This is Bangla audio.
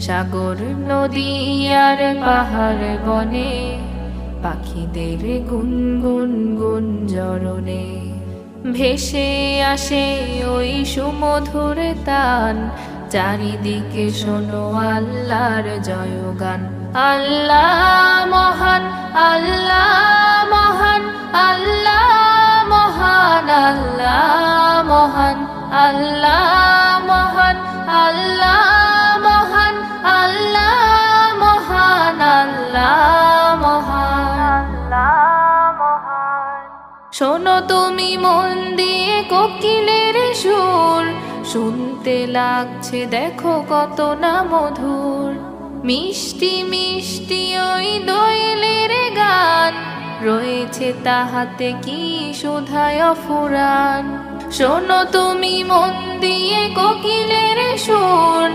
সাগর নদী আর পাহাড় বনে পাখিদের গুনগুন গুঞ্জরণে ভেসে আসে ওই সুমধুর তান। চারিদিকে শোনো আল্লাহর জয়গান। আল্লাহ মহান, আল্লাহ মহান, আল্লাহ মহান, আল্লাহ মহান, আল্লাহ মহান, আল্লাহ মহান, আল্লাহ মহান, আল্লাহ মহান, আল্লাহ মহান। শোনো তুমি মন দিয়ে কোকিলের সুর, শুনতে লাগছে দেখো কত না মধুর। মিষ্টি মিষ্টি ওই দোয়েলের গান, রয়েছে তাহাতে কি সুধায় ফুরান। শোনো তুমি মন দিয়ে কোকিলের সুর,